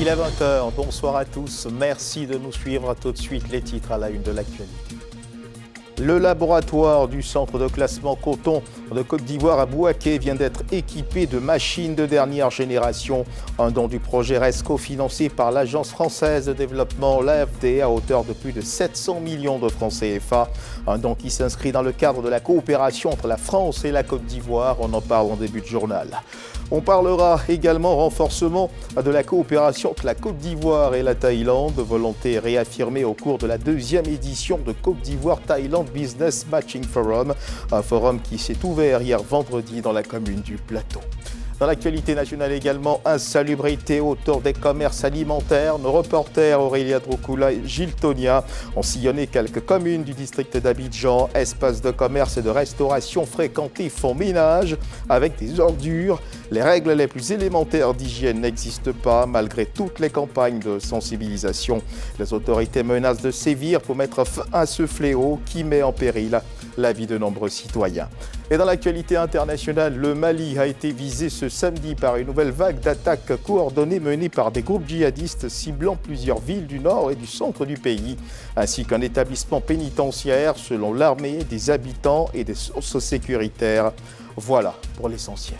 Il est 20h, bonsoir à tous, merci de nous suivre. Tout de suite les titres à la une de l'actualité. Le laboratoire du centre de classement coton de Côte d'Ivoire à Bouaké vient d'être équipé de machines de dernière génération. Un don du projet RESCO financé par l'Agence française de développement, l'AFD, à hauteur de plus de 700 millions de francs CFA. Un don qui s'inscrit dans le cadre de la coopération entre la France et la Côte d'Ivoire. On en parle en début de journal. On parlera également renforcement de la coopération entre la Côte d'Ivoire et la Thaïlande, volonté réaffirmée au cours de la deuxième édition de Côte d'Ivoire-Thaïlande Business Matching Forum, un forum qui s'est ouvert hier vendredi dans la commune du Plateau. Dans l'actualité nationale également, insalubrité autour des commerces alimentaires. Nos reporters Aurélia Droukoula et Gilles Tonia ont sillonné quelques communes du district d'Abidjan. Espaces de commerce et de restauration fréquentés font ménage avec des ordures. Les règles les plus élémentaires d'hygiène n'existent pas malgré toutes les campagnes de sensibilisation. Les autorités menacent de sévir pour mettre fin à ce fléau qui met en péril la vie de nombreux citoyens. Et dans l'actualité internationale, le Mali a été visé ce samedi par une nouvelle vague d'attaques coordonnées menées par des groupes djihadistes ciblant plusieurs villes du nord et du centre du pays, ainsi qu'un établissement pénitentiaire selon l'armée, des habitants et des sources sécuritaires. Voilà pour l'essentiel.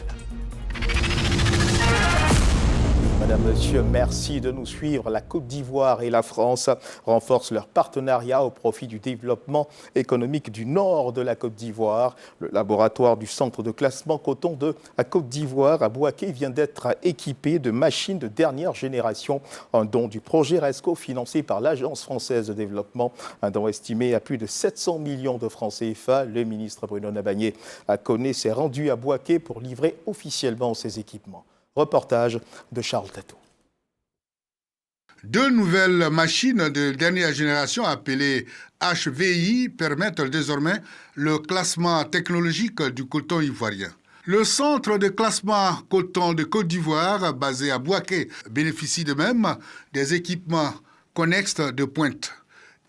Madame, Monsieur, merci de nous suivre. La Côte d'Ivoire et la France renforcent leur partenariat au profit du développement économique du nord de la Côte d'Ivoire. Le laboratoire du centre de classement coton de la Côte d'Ivoire à Bouaké vient d'être équipé de machines de dernière génération. Un don du projet RESCO financé par l'Agence française de développement. Un don estimé à plus de 700 millions de francs CFA. Le ministre Bruno Nabagné s'est rendu à Bouaké pour livrer officiellement ses équipements. Reportage de Charles Tatou. Deux nouvelles machines de dernière génération appelées HVI permettent désormais le classement technologique du coton ivoirien. Le centre de classement coton de Côte d'Ivoire, basé à Bouaké, bénéficie de même des équipements connexes de pointe.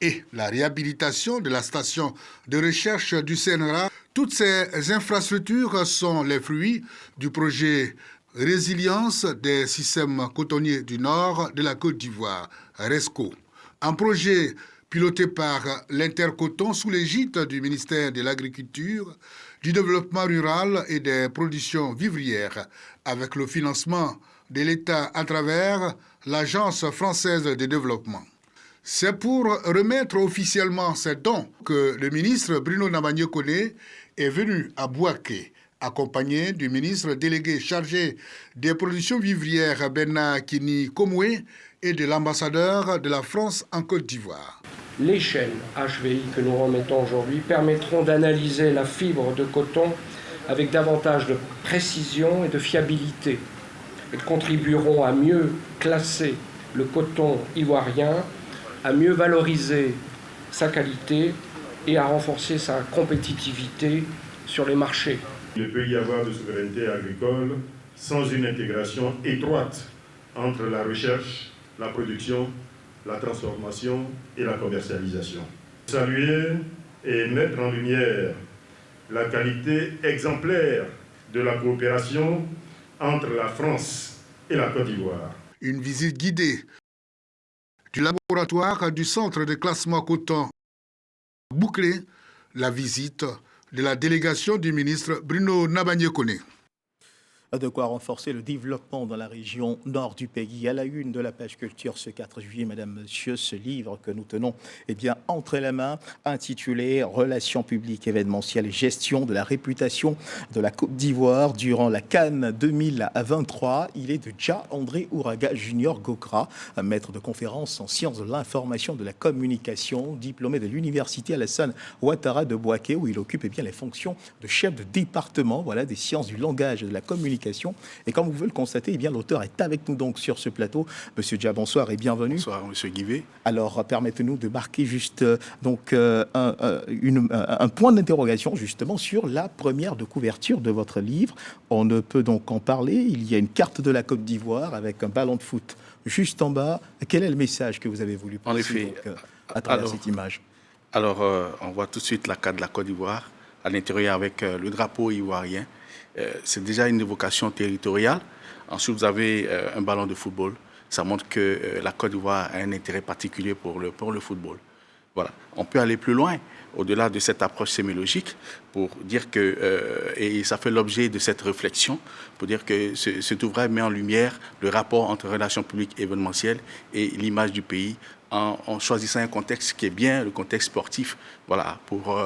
Et la réhabilitation de la station de recherche du CNRA, toutes ces infrastructures sont les fruits du projet Résilience des systèmes cotonniers du Nord de la Côte d'Ivoire, RESCO. Un projet piloté par l'Intercoton sous l'égide du ministère de l'Agriculture, du Développement rural et des productions vivrières, avec le financement de l'État à travers l'Agence française de développement. C'est pour remettre officiellement ces dons que le ministre Bruno Nabagné est venu à Bouaké, accompagné du ministre délégué chargé des productions vivrières Benna Kini Komwe et de l'ambassadeur de la France en Côte d'Ivoire. Les chaînes HVI que nous remettons aujourd'hui permettront d'analyser la fibre de coton avec davantage de précision et de fiabilité. Elles contribueront à mieux classer le coton ivoirien, à mieux valoriser sa qualité et à renforcer sa compétitivité sur les marchés. Il ne peut y avoir de souveraineté agricole sans une intégration étroite entre la recherche, la production, la transformation et la commercialisation. Saluer et mettre en lumière la qualité exemplaire de la coopération entre la France et la Côte d'Ivoire. Une visite guidée du laboratoire du centre de classement coton bouclé, la visite de la délégation du ministre Bruno Nabagné. De quoi renforcer le développement dans la région nord du pays. À la une de la page culture ce 4 juillet, Madame, Monsieur, ce livre que nous tenons entre les mains, intitulé « Relations publiques événementielles et gestion de la réputation de la Côte d'Ivoire durant la Cannes 2023 ». Il est de Dja-André Ouraga Junior Gokra, maître de conférences en sciences de l'information et de la communication, diplômé de l'université Alassane Ouattara de Bouaké, où il occupe les fonctions de chef de département des sciences du langage et de la communication. Et comme vous pouvez le constater, l'auteur est avec nous donc sur ce plateau. Monsieur Dja, bonsoir et bienvenue. Bonsoir, Monsieur Guivet. Alors, permettez-nous de marquer juste un point d'interrogation justement sur la première de couverture de votre livre. On ne peut donc en parler. Il y a une carte de la Côte d'Ivoire avec un ballon de foot juste en bas. Quel est le message que vous avez voulu passer en effet, à travers cette image? Alors, on voit tout de suite la carte de la Côte d'Ivoire à l'intérieur avec le drapeau ivoirien. C'est déjà une évocation territoriale. Ensuite, vous avez un ballon de football. ça montre que la Côte d'Ivoire a un intérêt particulier pour le football. Voilà. On peut aller plus loin, au-delà de cette approche sémiologique, pour dire que, et ça fait l'objet de cette réflexion, pour dire que cet ouvrage met en lumière le rapport entre relations publiques événementielles et l'image du pays, en choisissant un contexte qui est bien le contexte sportif, voilà, pour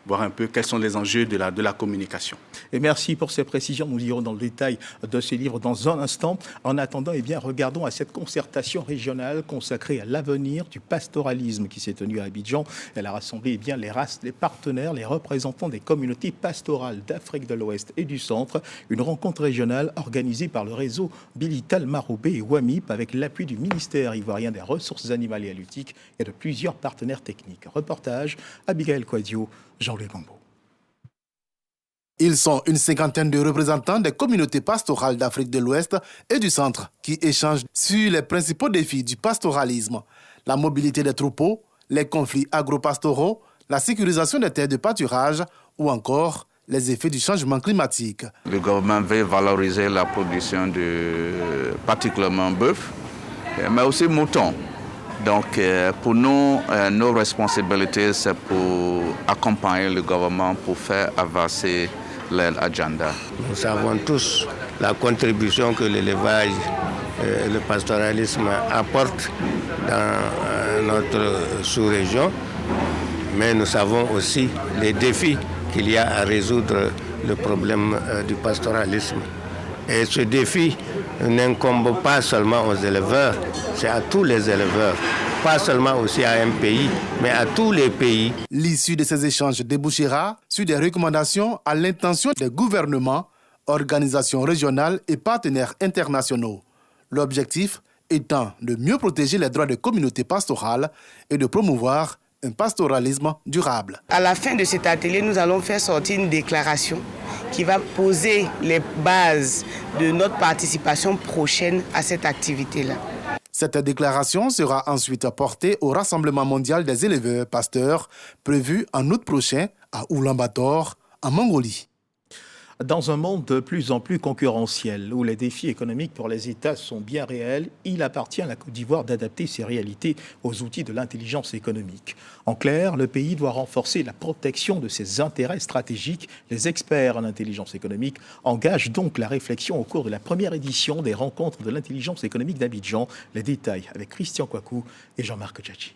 voir un peu quels sont les enjeux de la communication. Et merci pour ces précisions. Nous irons dans le détail de ces livres dans un instant. En attendant, regardons à cette concertation régionale consacrée à l'avenir du pastoralisme qui s'est tenue à Abidjan. Elle a rassemblé les partenaires, les représentants des communautés pastorales d'Afrique de l'Ouest et du Centre. Une rencontre régionale organisée par le réseau Bilital Maroubé et WAMIP avec l'appui du ministère ivoirien des Ressources animales et halieutiques et de plusieurs partenaires techniques. Reportage Abigail Kouadio, Jean-Louis Gambo. Ils sont une cinquantaine de représentants des communautés pastorales d'Afrique de l'Ouest et du Centre qui échangent sur les principaux défis du pastoralisme, la mobilité des troupeaux, les conflits agro-pastoraux, la sécurisation des terres de pâturage ou encore les effets du changement climatique. Le gouvernement veut valoriser la production de particulièrement bœuf, mais aussi mouton. Donc pour nous, nos responsabilités, c'est pour accompagner le gouvernement pour faire avancer leur agenda. Nous savons tous la contribution que l'élevage, le pastoralisme apporte dans notre sous-région, mais nous savons aussi les défis qu'il y a à résoudre le problème du pastoralisme. Et ce défi n'incombe pas seulement aux éleveurs, c'est à tous les éleveurs, pas seulement aussi à un pays, mais à tous les pays. L'issue de ces échanges débouchera sur des recommandations à l'intention des gouvernements, organisations régionales et partenaires internationaux. L'objectif étant de mieux protéger les droits des communautés pastorales et de promouvoir un pastoralisme durable. À la fin de cet atelier, nous allons faire sortir une déclaration qui va poser les bases de notre participation prochaine à cette activité-là. Cette déclaration sera ensuite portée au Rassemblement mondial des éleveurs pasteurs prévu en août prochain à Oulan-Bator, en Mongolie. Dans un monde de plus en plus concurrentiel, où les défis économiques pour les États sont bien réels, il appartient à la Côte d'Ivoire d'adapter ses réalités aux outils de l'intelligence économique. En clair, le pays doit renforcer la protection de ses intérêts stratégiques. Les experts en intelligence économique engagent donc la réflexion au cours de la première édition des rencontres de l'intelligence économique d'Abidjan. Les détails avec Christian Kouakou et Jean-Marc Tchachi.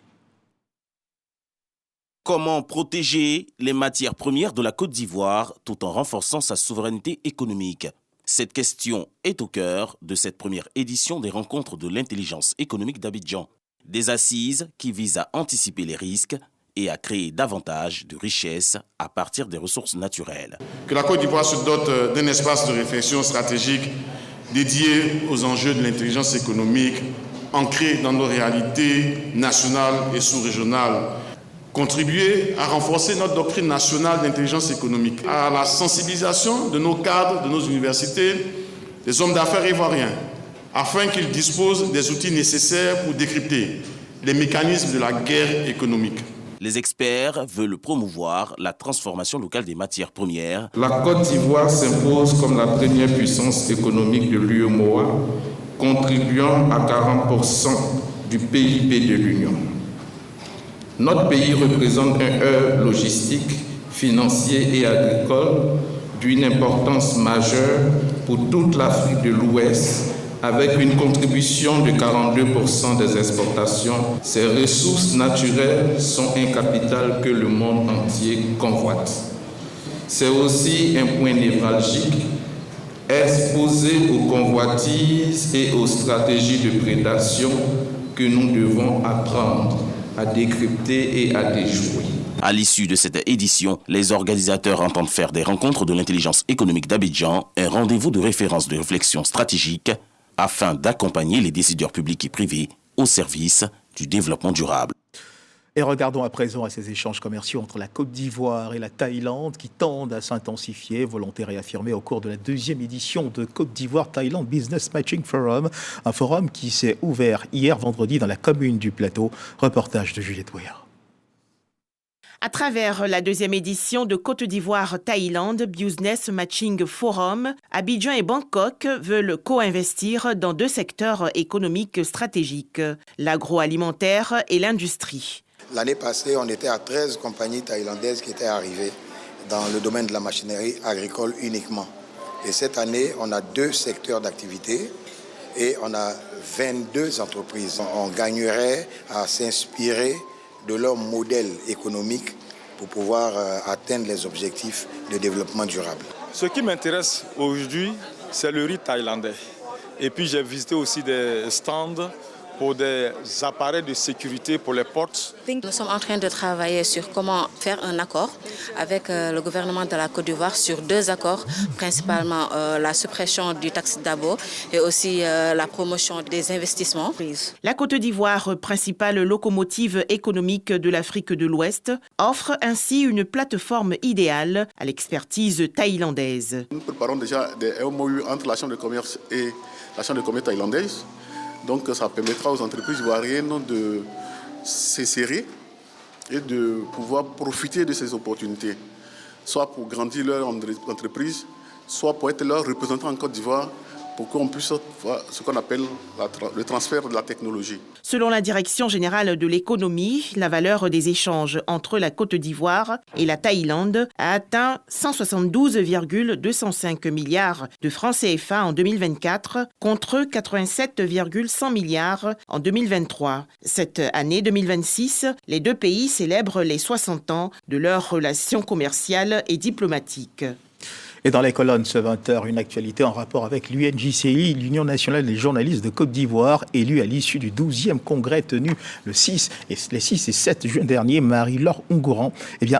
Comment protéger les matières premières de la Côte d'Ivoire tout en renforçant sa souveraineté économique? Cette question est au cœur de cette première édition des rencontres de l'intelligence économique d'Abidjan. Des assises qui visent à anticiper les risques et à créer davantage de richesses à partir des ressources naturelles. Que la Côte d'Ivoire se dote d'un espace de réflexion stratégique dédié aux enjeux de l'intelligence économique, ancré dans nos réalités nationales et sous-régionales. Contribuer à renforcer notre doctrine nationale d'intelligence économique, à la sensibilisation de nos cadres, de nos universités, des hommes d'affaires ivoiriens, afin qu'ils disposent des outils nécessaires pour décrypter les mécanismes de la guerre économique. Les experts veulent promouvoir la transformation locale des matières premières. La Côte d'Ivoire s'impose comme la première puissance économique de l'UEMOA, contribuant à 40% du PIB de l'Union. Notre pays représente un hub logistique, financier et agricole d'une importance majeure pour toute l'Afrique de l'Ouest, avec une contribution de 42% des exportations. Ces ressources naturelles sont un capital que le monde entier convoite. C'est aussi un point névralgique, exposé aux convoitises et aux stratégies de prédation que nous devons apprendre à décrypter et à déjouer. À l'issue de cette édition, les organisateurs entendent faire des rencontres de l'intelligence économique d'Abidjan un rendez-vous de référence de réflexion stratégique afin d'accompagner les décideurs publics et privés au service du développement durable. Et regardons à présent à ces échanges commerciaux entre la Côte d'Ivoire et la Thaïlande qui tendent à s'intensifier, volonté réaffirmée au cours de la deuxième édition de Côte d'Ivoire-Thaïlande Business Matching Forum, un forum qui s'est ouvert hier vendredi dans la commune du Plateau. Reportage de Juliette Boyard. À travers la deuxième édition de Côte d'Ivoire-Thaïlande Business Matching Forum, Abidjan et Bangkok veulent co-investir dans 2 secteurs économiques stratégiques, l'agroalimentaire et l'industrie. L'année passée, on était à 13 compagnies thaïlandaises qui étaient arrivées dans le domaine de la machinerie agricole uniquement. Et cette année, on a 2 secteurs d'activité et on a 22 entreprises. On gagnerait à s'inspirer de leur modèle économique pour pouvoir atteindre les objectifs de développement durable. Ce qui m'intéresse aujourd'hui, c'est le riz thaïlandais. Et puis j'ai visité aussi des stands pour des appareils de sécurité pour les portes. Nous sommes en train de travailler sur comment faire un accord avec le gouvernement de la Côte d'Ivoire sur 2 accords, principalement la suppression du taxe d'abo et aussi la promotion des investissements. La Côte d'Ivoire, principale locomotive économique de l'Afrique de l'Ouest, offre ainsi une plateforme idéale à l'expertise thaïlandaise. Nous préparons déjà des MOU entre la Chambre de commerce et la Chambre de commerce thaïlandaise. Donc ça permettra aux entreprises ivoiriennes de s'insérer et de pouvoir profiter de ces opportunités, soit pour grandir leur entreprise, soit pour être leur représentant en Côte d'Ivoire, pour qu'on puisse faire ce qu'on appelle le transfert de la technologie. Selon la Direction générale de l'économie, la valeur des échanges entre la Côte d'Ivoire et la Thaïlande a atteint 172,205 milliards de francs CFA en 2024 contre 87,100 milliards en 2023. Cette année 2026, les 2 pays célèbrent les 60 ans de leurs relations commerciales et diplomatiques. Et dans les colonnes ce 20h, une actualité en rapport avec l'UNJCI, l'Union nationale des journalistes de Côte d'Ivoire, élue à l'issue du 12e congrès tenu les 6 et 7 juin dernier. Marie-Laure Ongouran,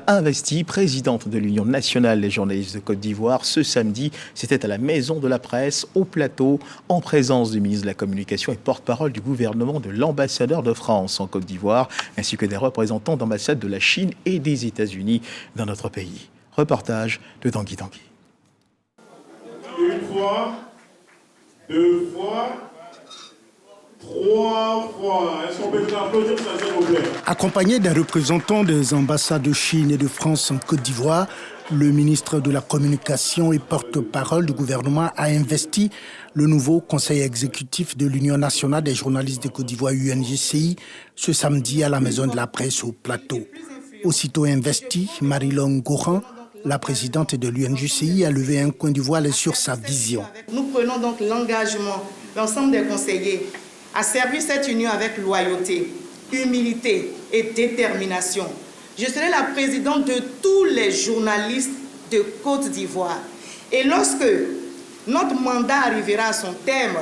investie présidente de l'Union nationale des journalistes de Côte d'Ivoire ce samedi. C'était à la Maison de la Presse, au plateau, en présence du ministre de la Communication et porte-parole du gouvernement, de l'ambassadeur de France en Côte d'Ivoire, ainsi que des représentants d'ambassades de la Chine et des États-Unis dans notre pays. Reportage de Tanguy Tanguy. 1 fois, 2 fois, 3 fois. Est-ce qu'on peut applaudir ça, s'il vous plaît? Accompagné des représentants des ambassades de Chine et de France en Côte d'Ivoire, le ministre de la Communication et porte-parole du gouvernement a investi le nouveau conseil exécutif de l'Union nationale des journalistes de Côte d'Ivoire, UNJCI, ce samedi à la Maison de la Presse au plateau. Aussitôt investie, Marie-Laure Ongouran, la présidente de l'UNJCI, a levé un coin du voile sur sa vision. Nous prenons donc l'engagement, l'ensemble des conseillers, à servir cette union avec loyauté, humilité et détermination. Je serai la présidente de tous les journalistes de Côte d'Ivoire. Et lorsque notre mandat arrivera à son terme,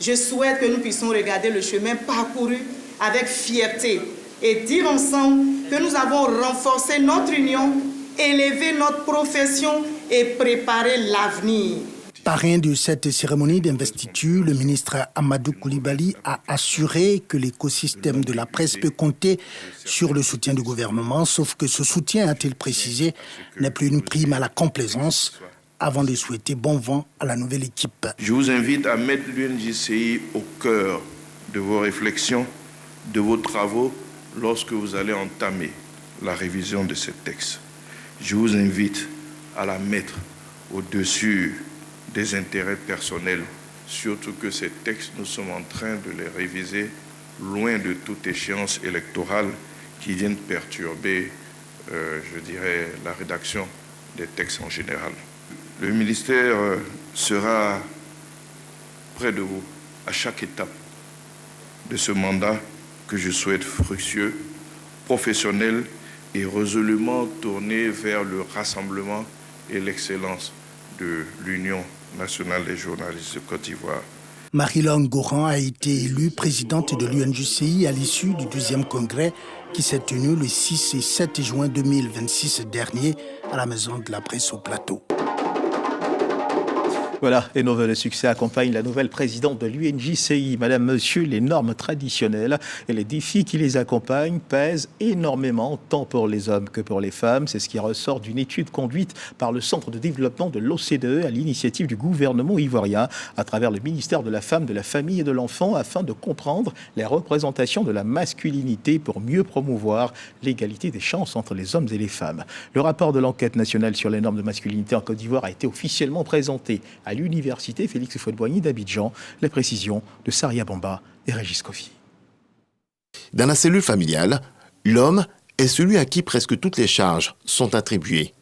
je souhaite que nous puissions regarder le chemin parcouru avec fierté et dire ensemble que nous avons renforcé notre union, élevé notre profession et préparé l'avenir. Parrain de cette cérémonie d'investiture, le ministre Amadou Coulibaly a assuré que l'écosystème de la presse peut compter sur le soutien du gouvernement, sauf que ce soutien, a-t-il précisé, n'est plus une prime à la complaisance, avant de souhaiter bon vent à la nouvelle équipe. Je vous invite à mettre l'UNJCI au cœur de vos réflexions, de vos travaux, lorsque vous allez entamer la révision de ce texte. Je vous invite à la mettre au-dessus des intérêts personnels, surtout que ces textes, nous sommes en train de les réviser loin de toute échéance électorale qui vienne perturber, la rédaction des textes en général. Le ministère sera près de vous à chaque étape de ce mandat que je souhaite fructueux, professionnel et résolument tourné vers le rassemblement et l'excellence de l'Union nationale des journalistes de Côte d'Ivoire. Marie-Laure Ongouran a été élue présidente de l'UNJCI à l'issue du 12e congrès qui s'est tenu le 6 et 7 juin 2026 dernier à la Maison de la Presse au plateau. Voilà, et nos vœux de succès accompagnent la nouvelle présidente de l'UNJCI. Madame, monsieur, les normes traditionnelles et les défis qui les accompagnent pèsent énormément, tant pour les hommes que pour les femmes. C'est ce qui ressort d'une étude conduite par le Centre de développement de l'OCDE à l'initiative du gouvernement ivoirien, à travers le ministère de la Femme, de la Famille et de l'Enfant, afin de comprendre les représentations de la masculinité pour mieux promouvoir l'égalité des chances entre les hommes et les femmes. Le rapport de l'enquête nationale sur les normes de masculinité en Côte d'Ivoire a été officiellement présenté à l'université Félix Houphouët-Boigny d'Abidjan. Les précisions de Saria Bamba et Régis Kofi. Dans la cellule familiale, l'homme est celui à qui presque toutes les charges sont attribuées.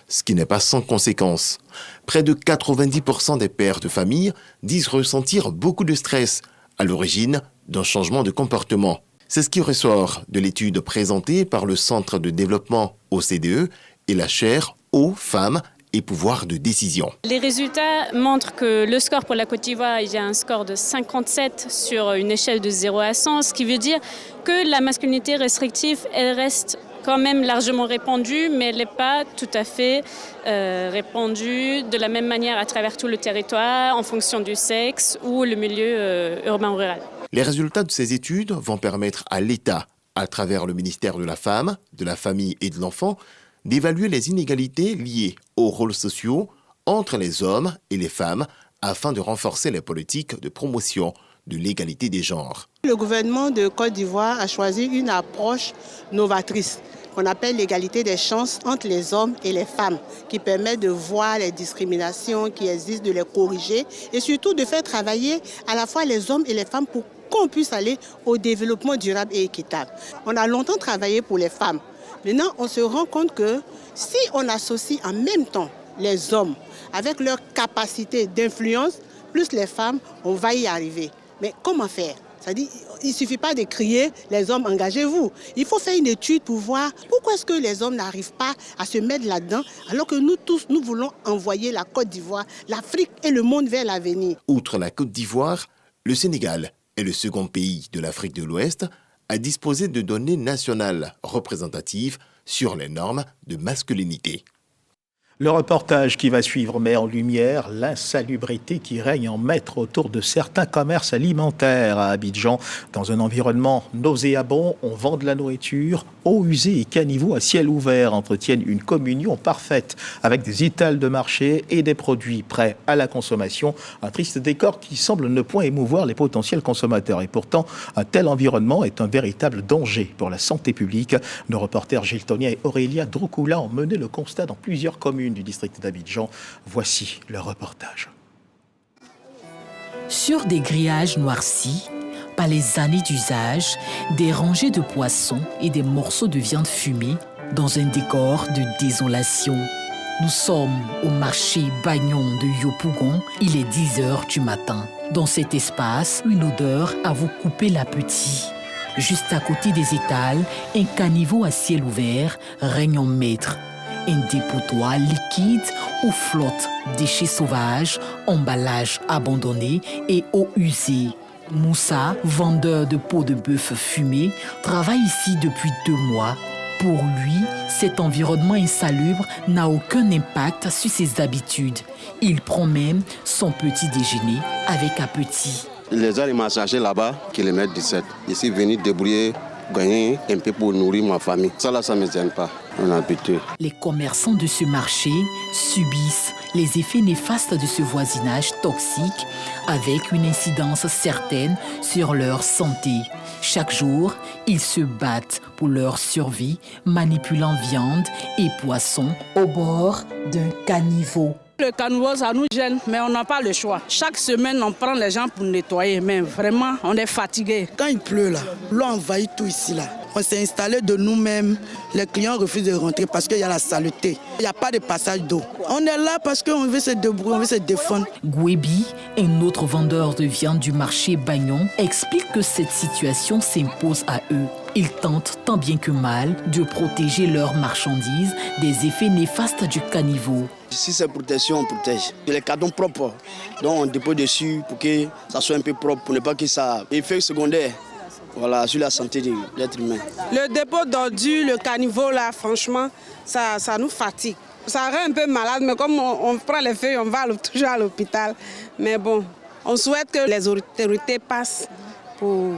Ce qui n'est pas sans conséquence. Près de 90% des pères de famille disent ressentir beaucoup de stress à l'origine d'un changement de comportement. C'est ce qui ressort de l'étude présentée par le Centre de développement OCDE et la chaire Eau, Femmes et pouvoir de décision. Les résultats montrent que le score pour la Côte d'Ivoire, il y a un score de 57 sur une échelle de 0 à 100, ce qui veut dire que la masculinité restrictive, elle reste quand même largement répandue, mais elle n'est pas tout à fait répandue de la même manière à travers tout le territoire, en fonction du sexe ou le milieu urbain ou rural. Les résultats de ces études vont permettre à l'État, à travers le ministère de la Femme, de la Famille et de l'Enfant, d'évaluer les inégalités liées aux rôles sociaux entre les hommes et les femmes afin de renforcer les politiques de promotion de l'égalité des genres. Le gouvernement de Côte d'Ivoire a choisi une approche novatrice qu'on appelle l'égalité des chances entre les hommes et les femmes, qui permet de voir les discriminations qui existent, de les corriger et surtout de faire travailler à la fois les hommes et les femmes pour qu'on puisse aller au développement durable et équitable. On a longtemps travaillé pour les femmes. Maintenant, on se rend compte que si on associe en même temps les hommes avec leur capacité d'influence, plus les femmes, on va y arriver. Mais comment faire? C'est-à-dire, il ne suffit pas de crier « les hommes, engagez-vous ». Il faut faire une étude pour voir pourquoi est-ce que les hommes n'arrivent pas à se mettre là-dedans, alors que nous tous, nous voulons envoyer la Côte d'Ivoire, l'Afrique et le monde vers l'avenir. Outre la Côte d'Ivoire, le Sénégal est le second pays de l'Afrique de l'Ouest à disposer de données nationales représentatives sur les normes de masculinité. Le reportage qui va suivre met en lumière l'insalubrité qui règne en maître autour de certains commerces alimentaires à Abidjan. Dans un environnement nauséabond, on vend de la nourriture, eaux usées et caniveaux à ciel ouvert entretiennent une communion parfaite avec des étals de marché et des produits prêts à la consommation. Un triste décor qui semble ne point émouvoir les potentiels consommateurs. Et pourtant, un tel environnement est un véritable danger pour la santé publique. Nos reporters Gilles Tonia et Aurélia Droukoula ont mené le constat dans plusieurs communes du district d'Abidjan. Voici le reportage. Sur des grillages noircis, par les années d'usage, des rangées de poissons et des morceaux de viande fumée dans un décor de désolation. Nous sommes au marché Bagnon de Yopougon, il est 10h du matin. Dans cet espace, une odeur à vous couper l'appétit. Juste à côté des étals, un caniveau à ciel ouvert règne en maître. Un dépotoir liquide où flottent déchets sauvages, emballages abandonnés et eau usée. Moussa, vendeur de peau de bœuf fumée, travaille ici depuis 2 mois. Pour lui, cet environnement insalubre n'a aucun impact sur ses habitudes. Il prend même son petit déjeuner avec appétit. Les gens m'ont chargé là-bas, kilomètre 17. Je suis venu débrouiller, gagner un peu pour nourrir ma famille. Ça là, ça ne me gêne pas. On a habitué. Les commerçants de ce marché subissent les effets néfastes de ce voisinage toxique avec une incidence certaine sur leur santé. Chaque jour, ils se battent pour leur survie, manipulant viande et poissons au bord d'un caniveau. Le caniveau, ça nous gêne, mais on n'a pas le choix. Chaque semaine, on prend les gens pour nettoyer, mais vraiment, on est fatigué. Quand il pleut là, l'eau envahit tout ici là. On s'est installé de nous-mêmes. Les clients refusent de rentrer parce qu'il y a la saleté. Il n'y a pas de passage d'eau. On est là parce qu'on veut se débrouiller, on veut se défendre. Gouebi, un autre vendeur de viande du marché Bagnon, explique que cette situation s'impose à eux. Ils tentent tant bien que mal de protéger leurs marchandises des effets néfastes du caniveau. Si c'est protection, on protège. Les cartons propres, donc on dépose dessus pour que ça soit un peu propre, pour ne pas que ça ait effet secondaire. Voilà, sur la santé de l'être humain. Le dépôt d'ordures, le caniveau là, franchement, ça nous fatigue. Ça rend un peu malade, mais comme on prend les feuilles, on va toujours à l'hôpital. Mais bon, on souhaite que les autorités passent pour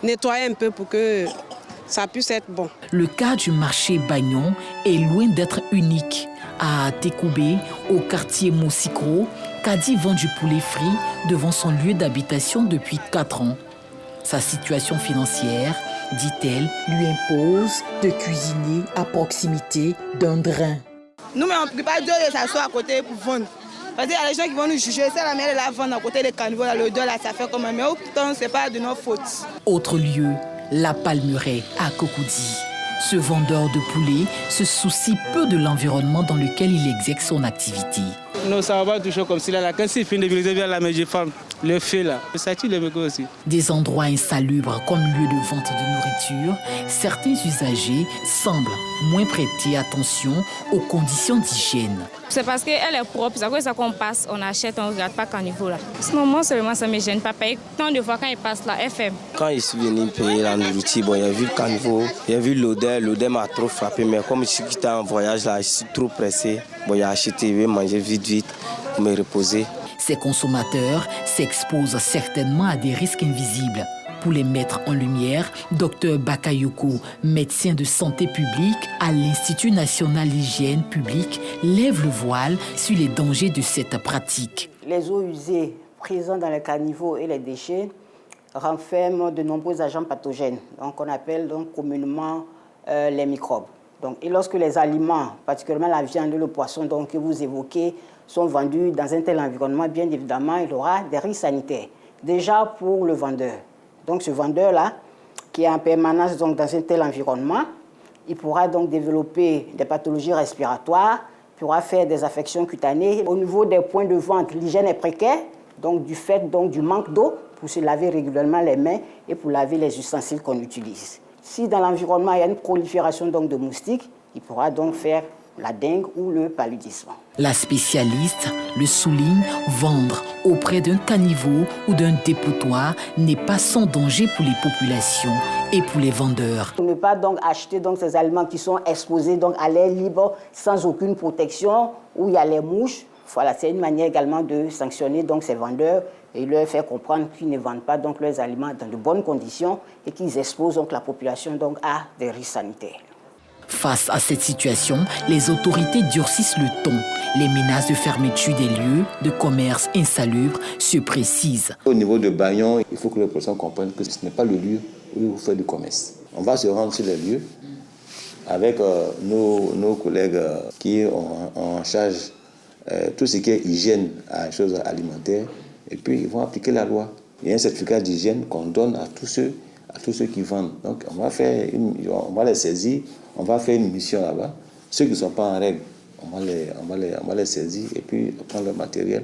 nettoyer un peu pour que ça puisse être bon. Le cas du marché Bagnon est loin d'être unique. À Tekoubé, au quartier Moussikro, Kadi vend du poulet frit devant son lieu d'habitation depuis 4 ans. Sa situation financière, dit-elle, lui impose de cuisiner à proximité d'un drain. Nous, mais on ne peut pas dire de s'asseoir à côté pour vendre. Parce qu'il y a des gens qui vont nous juger. C'est la mère de la vendre à côté des caniveaux, l'odeur, là, ça fait comme un. Mais autant, ce n'est pas de notre faute. Autre lieu, la Palmeraie à Cocody. Ce vendeur de poulet se soucie peu de l'environnement dans lequel il exerce son activité. Non, ça va pas toujours comme cela. Là. Quand c'est fini de briser la maison, le feu là, ça tue les mégots aussi. Des endroits insalubres comme lieu de vente de nourriture, certains usagers semblent moins prêter attention aux conditions d'hygiène. C'est parce qu'elle est propre, c'est pour ça qu'on passe, on achète, on ne regarde pas caniveau là. Sinon, moi seulement ça ne me gêne pas. Tant de fois quand il passe là, FM. Quand je suis venu payer la nourriture, bon, il y a vu le caniveau, il y a vu l'odeur m'a trop frappé. Mais comme je suis en voyage là, je suis trop pressé. Bon, il a acheté, il veut manger vite, pour me reposer. Ces consommateurs s'exposent certainement à des risques invisibles. Pour les mettre en lumière, Dr Bakayoko, médecin de santé publique à l'Institut national d'hygiène publique, lève le voile sur les dangers de cette pratique. Les eaux usées présentes dans les caniveaux et les déchets renferment de nombreux agents pathogènes, donc on appelle donc communément les microbes. Donc, et lorsque les aliments, particulièrement la viande et le poisson donc, que vous évoquez, sont vendus dans un tel environnement, bien évidemment, il y aura des risques sanitaires. Déjà pour le vendeur. Donc ce vendeur-là, qui est en permanence donc, dans un tel environnement, il pourra donc développer des pathologies respiratoires, pourra faire des affections cutanées. Au niveau des points de vente, l'hygiène est précaire, donc du fait donc, du manque d'eau pour se laver régulièrement les mains et pour laver les ustensiles qu'on utilise. Si dans l'environnement il y a une prolifération donc, de moustiques, il pourra donc faire la dengue ou le paludisme. La spécialiste le souligne, vendre auprès d'un caniveau ou d'un dépotoir n'est pas sans danger pour les populations et pour les vendeurs. Ne pas donc acheter donc, ces aliments qui sont exposés donc, à l'air libre sans aucune protection, où il y a les mouches. Voilà, c'est une manière également de sanctionner donc, ces vendeurs et leur faire comprendre qu'ils ne vendent pas donc, leurs aliments dans de bonnes conditions et qu'ils exposent donc, la population donc, à des risques sanitaires. Face à cette situation, les autorités durcissent le ton. Les menaces de fermeture des lieux de commerce insalubres se précisent. Au niveau de Bagnon, il faut que les personnes comprennent que ce n'est pas le lieu où vous faites du commerce. On va se rendre sur les lieux avec nos collègues qui ont en charge tout ce qui est hygiène à choses alimentaires et puis ils vont appliquer la loi. Il y a un certificat d'hygiène qu'on donne à tous ceux qui vendent. Donc on va les saisir, on va faire une mission là-bas. Ceux qui ne sont pas en règle, on va les saisir et puis prendre leur matériel,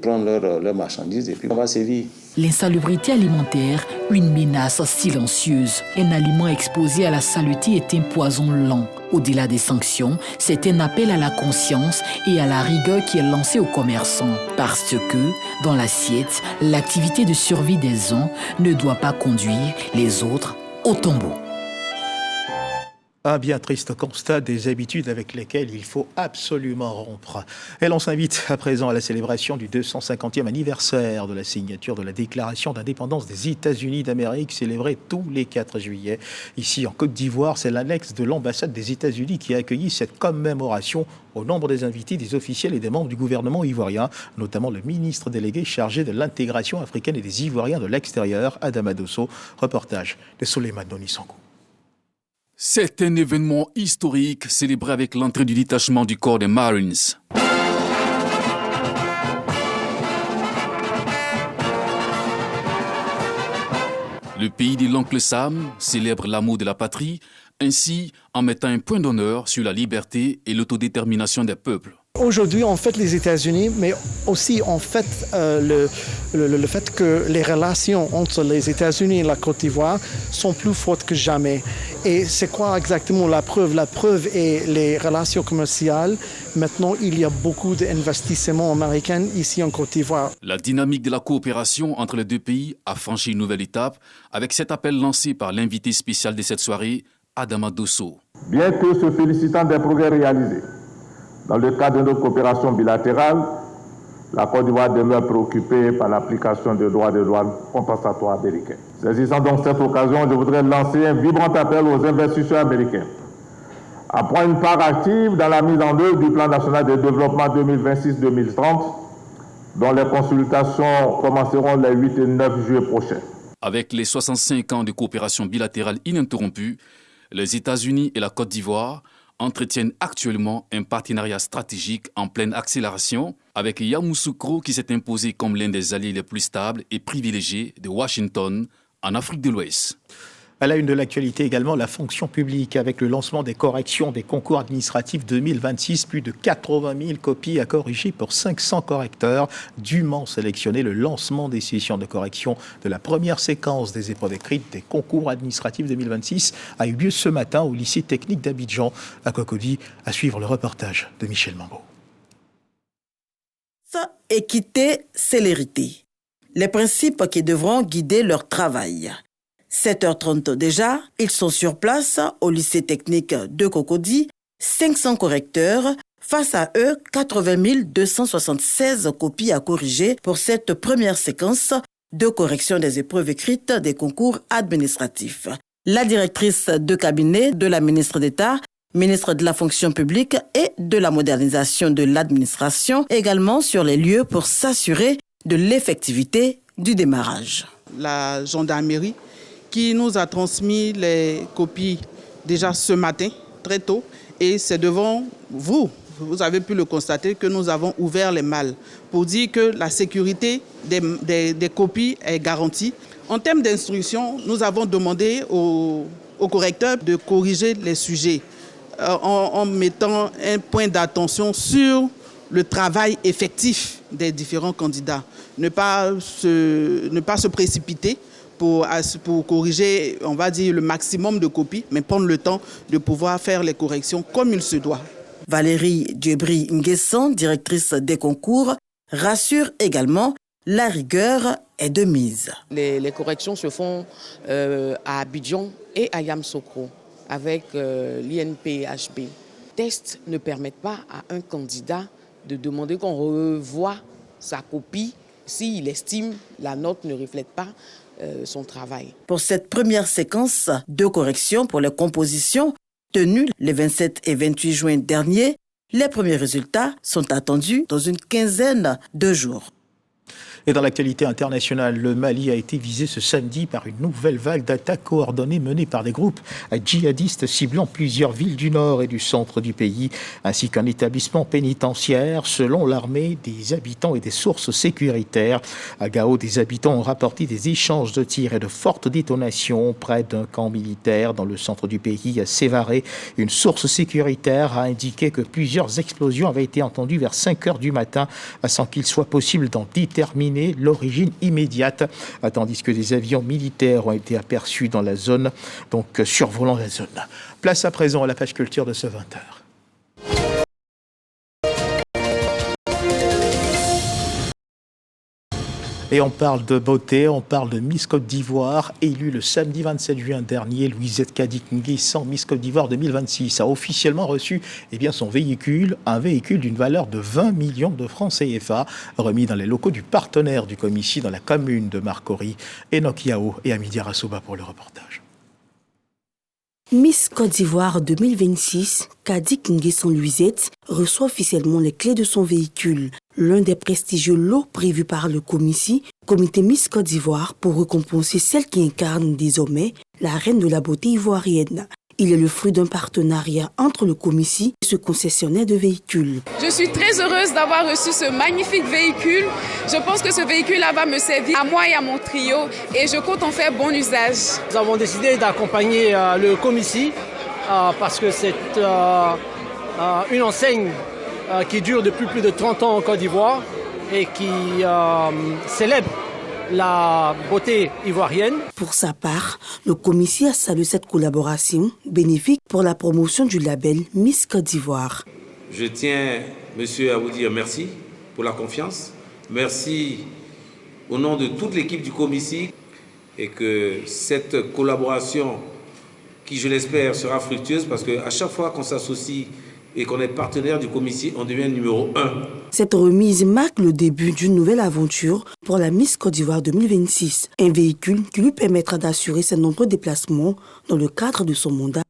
prendre leurs marchandises et puis on va sévir. L'insalubrité alimentaire, une menace silencieuse. Un aliment exposé à la saleté est un poison lent. Au-delà des sanctions, c'est un appel à la conscience et à la rigueur qui est lancé aux commerçants. Parce que, dans l'assiette, l'activité de survie des uns ne doit pas conduire les autres au tombeau. Un bien triste constat des habitudes avec lesquelles il faut absolument rompre. Et l'on s'invite à présent à la célébration du 250e anniversaire de la signature de la Déclaration d'indépendance des États-Unis d'Amérique, célébrée tous les 4 juillet. Ici, en Côte d'Ivoire, c'est l'annexe de l'ambassade des États-Unis qui a accueilli cette commémoration. Au nombre des invités, des officiels et des membres du gouvernement ivoirien, notamment le ministre délégué chargé de l'intégration africaine et des Ivoiriens de l'extérieur, Adama Dosso. Reportage de Souleymane Nonisankou. C'est un événement historique célébré avec l'entrée du détachement du corps des Marines. Le pays de l'oncle Sam célèbre l'amour de la patrie, ainsi en mettant un point d'honneur sur la liberté et l'autodétermination des peuples. Aujourd'hui, on fête les États-Unis, mais aussi on fête le fait que les relations entre les États-Unis et la Côte d'Ivoire sont plus fortes que jamais. Et c'est quoi exactement la preuve? La preuve est les relations commerciales. Maintenant, il y a beaucoup d'investissements américains ici en Côte d'Ivoire. La dynamique de la coopération entre les deux pays a franchi une nouvelle étape avec cet appel lancé par l'invité spécial de cette soirée, Adama Dosso. Bien que se félicitant des progrès réalisés, Dans le cadre de nos coopérations bilatérales, la Côte d'Ivoire demeure préoccupée par l'application des droits de douane compensatoires américains. Saisissant donc cette occasion, je voudrais lancer un vibrant appel aux investisseurs américains à prendre une part active dans la mise en œuvre du plan national de développement 2026-2030, dont les consultations commenceront les 8 et 9 juillet prochains. Avec les 65 ans de coopération bilatérale ininterrompue, les États-Unis et la Côte d'Ivoire entretiennent actuellement un partenariat stratégique en pleine accélération avec Yamoussoukro qui s'est imposé comme l'un des alliés les plus stables et privilégiés de Washington en Afrique de l'Ouest. À la une de l'actualité également, la fonction publique avec le lancement des corrections des concours administratifs 2026. Plus de 80 000 copies à corriger pour 500 correcteurs dûment sélectionnés. Le lancement des sessions de correction de la première séquence des épreuves écrites des concours administratifs 2026 a eu lieu ce matin au lycée technique d'Abidjan à Cocody. À suivre le reportage de Michel Mambo. Équité, célérité. Les principes qui devront guider leur travail. 7h30 déjà, ils sont sur place au lycée technique de Cocody, 500 correcteurs, face à eux 80 276 copies à corriger pour cette première séquence de correction des épreuves écrites des concours administratifs. La directrice de cabinet de la ministre d'État, ministre de la fonction publique et de la modernisation de l'administration, également sur les lieux pour s'assurer de l'effectivité du démarrage. La gendarmerie qui nous a transmis les copies déjà ce matin, très tôt, et c'est devant vous avez pu le constater, que nous avons ouvert les malles pour dire que la sécurité des copies est garantie. En termes d'instruction, nous avons demandé aux correcteurs de corriger les sujets en mettant un point d'attention sur le travail effectif des différents candidats. Ne pas se précipiter pour corriger, on va dire, le maximum de copies, mais prendre le temps de pouvoir faire les corrections comme il se doit. Valérie Djebri Nguessan, directrice des concours, rassure également la rigueur est de mise. Les corrections se font à Abidjan et à Yamoussoukro avec l'INPHB. Les tests ne permettent pas à un candidat de demander qu'on revoie sa copie s'il estime la note ne reflète pas son travail. Pour cette première séquence de correction pour les compositions tenues les 27 et 28 juin dernier, les premiers résultats sont attendus dans une quinzaine de jours. Et dans l'actualité internationale, le Mali a été visé ce samedi par une nouvelle vague d'attaques coordonnées menées par des groupes djihadistes ciblant plusieurs villes du nord et du centre du pays, ainsi qu'un établissement pénitentiaire. Selon l'armée, des habitants et des sources sécuritaires. À Gao, des habitants ont rapporté des échanges de tirs et de fortes détonations près d'un camp militaire dans le centre du pays, à Sévaré. Une source sécuritaire a indiqué que plusieurs explosions avaient été entendues vers 5 heures du matin, sans qu'il soit possible d'en déterminer l'origine immédiate, tandis que des avions militaires ont été aperçus dans la zone, donc survolant la zone. Place à présent à la page culture de ce 20h. Et on parle de beauté, on parle de Miss Côte d'Ivoire, élue le samedi 27 juin dernier. Louisette Kadi-Nguessan, Miss Côte d'Ivoire 2026, a officiellement reçu son véhicule, un véhicule d'une valeur de 20 millions de francs CFA, remis dans les locaux du partenaire du Comici dans la commune de Marcory. Enoch Yao et Amidia Rassouba pour le reportage. Miss Côte d'Ivoire 2026, Kadi-Nguessan Louisette reçoit officiellement les clés de son véhicule, l'un des prestigieux lots prévus par le Comici, comité Miss Côte d'Ivoire, pour récompenser celle qui incarne désormais la reine de la beauté ivoirienne. Il est le fruit d'un partenariat entre le Comici et ce concessionnaire de véhicules. Je suis très heureuse d'avoir reçu ce magnifique véhicule. Je pense que ce véhicule-là va me servir à moi et à mon trio et je compte en faire bon usage. Nous avons décidé d'accompagner le Comici parce que c'est une enseigne qui dure depuis plus de 30 ans en Côte d'Ivoire et qui célèbre la beauté ivoirienne. Pour sa part, le Comici a salué cette collaboration bénéfique pour la promotion du label Miss Côte d'Ivoire. Je tiens, monsieur, à vous dire merci pour la confiance. Merci au nom de toute l'équipe du Comici et que cette collaboration, qui je l'espère sera fructueuse parce qu'à chaque fois qu'on s'associe et qu'on est partenaire du Comici, on devient numéro 1. Cette remise marque le début d'une nouvelle aventure pour la Miss Côte d'Ivoire 2026, un véhicule qui lui permettra d'assurer ses nombreux déplacements dans le cadre de son mandat.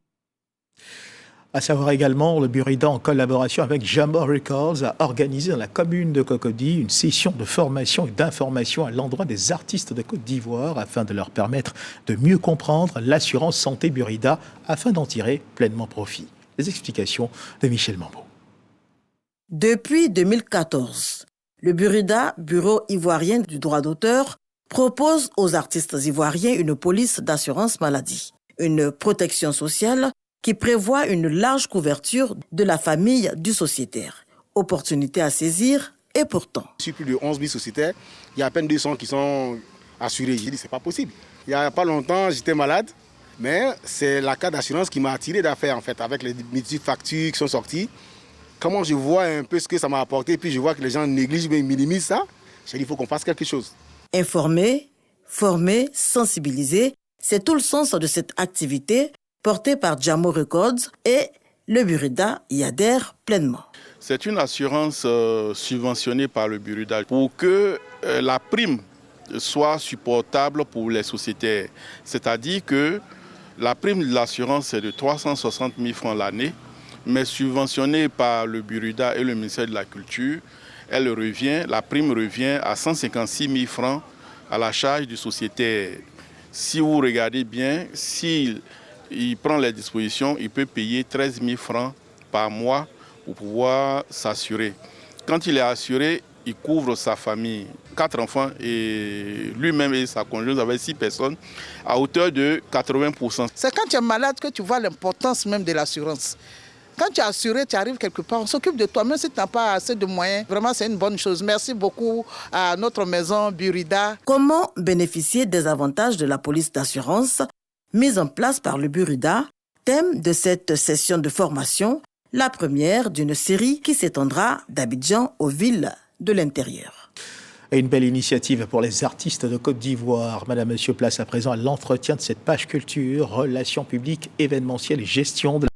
À savoir également, le Burida, en collaboration avec Jamor Records, a organisé dans la commune de Cocody une session de formation et d'information à l'endroit des artistes de Côte d'Ivoire afin de leur permettre de mieux comprendre l'assurance santé Burida afin d'en tirer pleinement profit. Les explications de Michel Mambo. Depuis 2014, le Burida, Bureau ivoirien du droit d'auteur, propose aux artistes ivoiriens une police d'assurance maladie, une protection sociale qui prévoit une large couverture de la famille du sociétaire. Opportunité à saisir et pourtant. Sur plus de 11 000 sociétaires, il y a à peine 200 qui sont assurés. J'ai dit, c'est pas possible. Il n'y a pas longtemps, j'étais malade, mais c'est la carte d'assurance qui m'a attiré d'affaires en fait, avec les multifactures qui sont sorties. Comment je vois un peu ce que ça m'a apporté, puis je vois que les gens négligent, mais minimisent ça, j'ai dit, il faut qu'on fasse quelque chose. Informer, former, sensibiliser, c'est tout le sens de cette activité porté par Jamor Records et le Burida y adhère pleinement. C'est une assurance subventionnée par le Burida pour que la prime soit supportable pour les sociétaires. C'est-à-dire que la prime de l'assurance est de 360 000 francs l'année, mais subventionnée par le Burida et le ministère de la Culture, la prime revient à 156 000 francs à la charge du sociétaire. Si vous regardez bien, s'il prend les dispositions, il peut payer 13 000 francs par mois pour pouvoir s'assurer. Quand il est assuré, il couvre sa famille, 4 enfants et lui-même et sa conjointe avec 6 personnes à hauteur de 80%. C'est quand tu es malade que tu vois l'importance même de l'assurance. Quand tu es assuré, tu arrives quelque part, on s'occupe de toi, même si tu n'as pas assez de moyens. Vraiment, c'est une bonne chose. Merci beaucoup à notre maison Burida. Comment bénéficier des avantages de la police d'assurance mise en place par le Burida? Thème de cette session de formation, la première d'une série qui s'étendra d'Abidjan aux villes de l'intérieur. Et une belle initiative pour les artistes de Côte d'Ivoire. Madame, Monsieur, place à présent à l'entretien de cette page culture, relations publiques, événementielles et gestion de